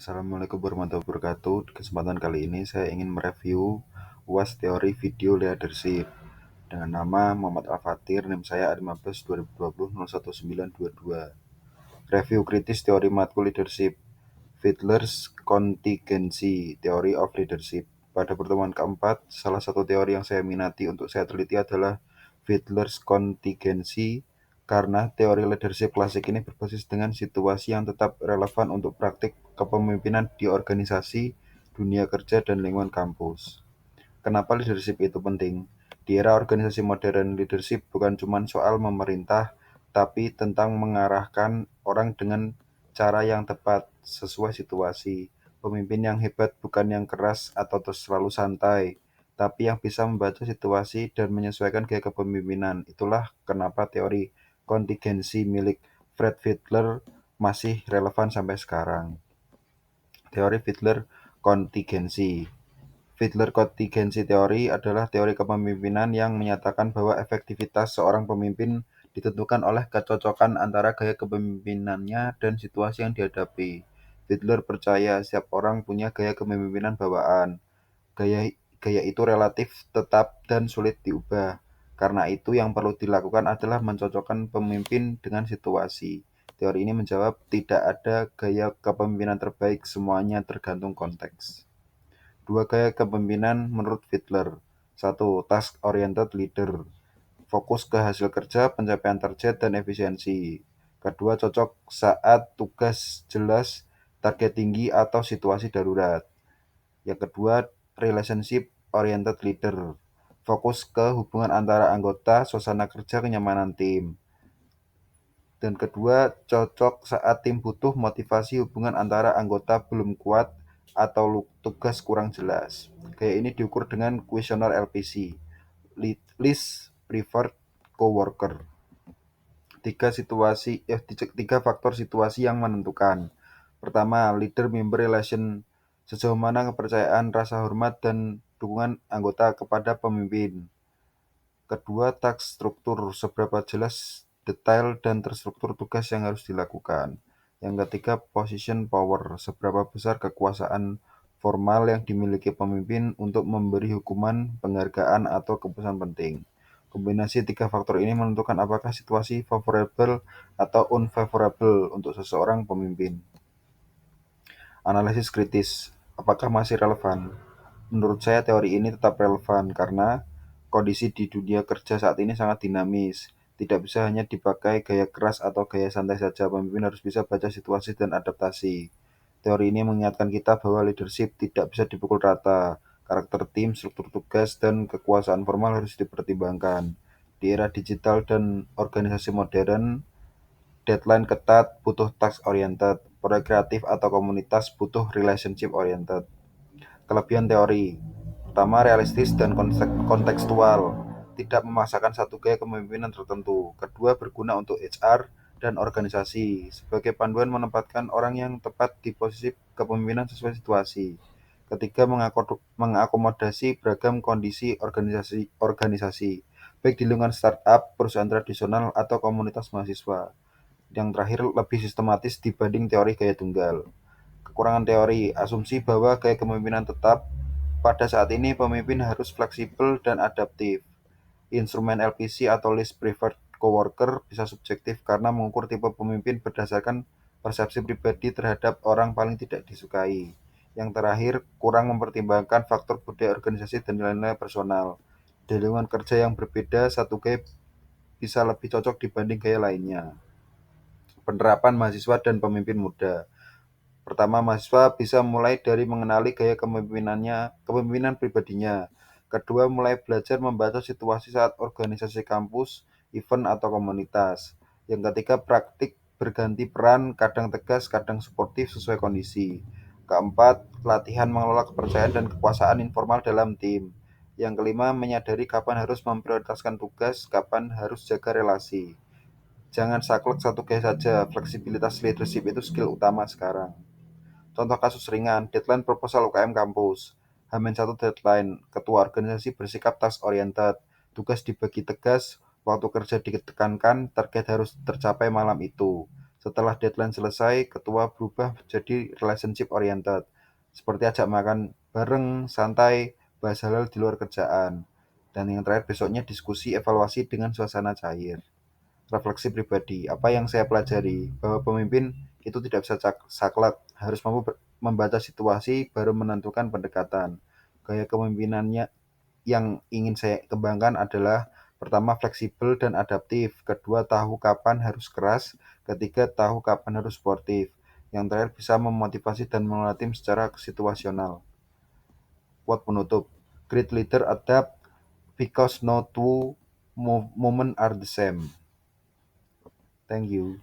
Assalamualaikum warahmatullahi wabarakatuh. Di kesempatan kali ini saya ingin mereview UAS Teori Video Leadership dengan nama Muhammad Al-Fatir, NIM saya A15 2020 01922. Review kritis teori matkul leadership, Fiedler's Contingency Theory of Leadership. Pada pertemuan keempat, salah satu teori yang saya minati untuk saya teliti adalah Fiedler's Contingency karena teori leadership klasik ini berbasis dengan situasi yang tetap relevan untuk praktik kepemimpinan di organisasi, dunia kerja, dan lingkungan kampus. Kenapa leadership itu penting? Di era organisasi modern, leadership bukan cuma soal memerintah, tapi tentang mengarahkan orang dengan cara yang tepat sesuai situasi. Pemimpin yang hebat bukan yang keras atau terus selalu santai, tapi yang bisa membaca situasi dan menyesuaikan gaya kepemimpinan. Itulah kenapa teori kontingensi milik Fred Fiedler masih relevan sampai sekarang. Teori Fiedler kontingensi. Fiedler Contingency Theory adalah teori kepemimpinan yang menyatakan bahwa efektivitas seorang pemimpin ditentukan oleh kecocokan antara gaya kepemimpinannya dan situasi yang dihadapi. Fiedler percaya setiap orang punya gaya kepemimpinan bawaan. Gaya gaya itu relatif, tetap, dan sulit diubah. Karena itu yang perlu dilakukan adalah mencocokkan pemimpin dengan situasi. Teori ini menjawab tidak ada gaya kepemimpinan terbaik, semuanya tergantung konteks. Dua gaya kepemimpinan menurut Fiedler. 1. Task-oriented leader. Fokus ke hasil kerja, pencapaian target, dan efisiensi. Kedua, cocok saat tugas jelas, target tinggi, atau situasi darurat. Yang kedua, relationship-oriented leader. Fokus ke hubungan antara anggota, suasana kerja, kenyamanan tim. Dan kedua, cocok saat tim butuh motivasi, hubungan antara anggota belum kuat atau tugas kurang jelas. Gaya ini diukur dengan kuesioner LPC, Least Preferred Coworker. Tiga faktor situasi yang menentukan. Pertama, leader-member relation. Sejauh mana kepercayaan, rasa hormat, dan dukungan anggota kepada pemimpin. Kedua, task struktur, seberapa jelas, detail, dan terstruktur tugas yang harus dilakukan. Yang ketiga, position power, seberapa besar kekuasaan formal yang dimiliki pemimpin untuk memberi hukuman, penghargaan, atau keputusan penting. Kombinasi tiga faktor ini menentukan apakah situasi favorable atau unfavorable untuk seseorang pemimpin. Analisis kritis, apakah masih relevan? Menurut saya teori ini tetap relevan karena kondisi di dunia kerja saat ini sangat dinamis. Tidak bisa hanya dipakai gaya keras atau gaya santai saja, pemimpin harus bisa baca situasi dan adaptasi. Teori ini mengingatkan kita bahwa leadership tidak bisa dipukul rata. Karakter tim, struktur tugas, dan kekuasaan formal harus dipertimbangkan. Di era digital dan organisasi modern, deadline ketat butuh task oriented, proyek kreatif atau komunitas butuh relationship oriented. Kelebihan teori. Pertama, realistis dan kontekstual, tidak memaksakan satu gaya kepemimpinan tertentu. Kedua, berguna untuk HR dan organisasi, sebagai panduan menempatkan orang yang tepat di posisi kepemimpinan sesuai situasi. Ketiga, mengakomodasi beragam kondisi organisasi, baik di lingkungan startup, perusahaan tradisional, atau komunitas mahasiswa. Yang terakhir, lebih sistematis dibanding teori gaya tunggal. Kekurangan teori, asumsi bahwa gaya kepemimpinan tetap. Pada saat ini, pemimpin harus fleksibel dan adaptif. Instrumen LPC atau Least Preferred Coworker bisa subjektif karena mengukur tipe pemimpin berdasarkan persepsi pribadi terhadap orang paling tidak disukai. Yang terakhir, kurang mempertimbangkan faktor budaya organisasi dan nilai-nilai personal. Di lingkungan kerja yang berbeda, satu gaya bisa lebih cocok dibanding gaya lainnya. Penerapan mahasiswa dan pemimpin muda. Pertama, mahasiswa bisa mulai dari mengenali gaya kepemimpinan pribadinya. Kedua, mulai belajar membaca situasi saat organisasi kampus, event, atau komunitas. Yang ketiga, praktik berganti peran, kadang tegas, kadang suportif sesuai kondisi. Keempat, latihan mengelola kepercayaan dan kekuasaan informal dalam tim. Yang kelima, menyadari kapan harus memprioritaskan tugas, kapan harus jaga relasi. Jangan saklek satu gaya saja, fleksibilitas leadership itu skill utama sekarang. Contoh kasus ringan, deadline proposal UKM kampus. H-1 deadline, ketua organisasi bersikap task oriented, tugas dibagi tegas, waktu kerja ditekankan, target harus tercapai malam itu. Setelah deadline selesai, ketua berubah jadi relationship oriented. Seperti ajak makan bareng, santai, bahas hal-hal di luar kerjaan. Dan yang terakhir besoknya diskusi evaluasi dengan suasana cair. Refleksi pribadi, apa yang saya pelajari, bahwa pemimpin itu tidak bisa saklek, harus mampu membaca situasi baru menentukan pendekatan. Gaya kepemimpinannya yang ingin saya kembangkan adalah pertama fleksibel dan adaptif, kedua tahu kapan harus keras, ketiga tahu kapan harus sportif, yang terakhir bisa memotivasi dan mengelola tim secara situasional. Quote penutup, great leader adapt because no two moment are the same. Thank you.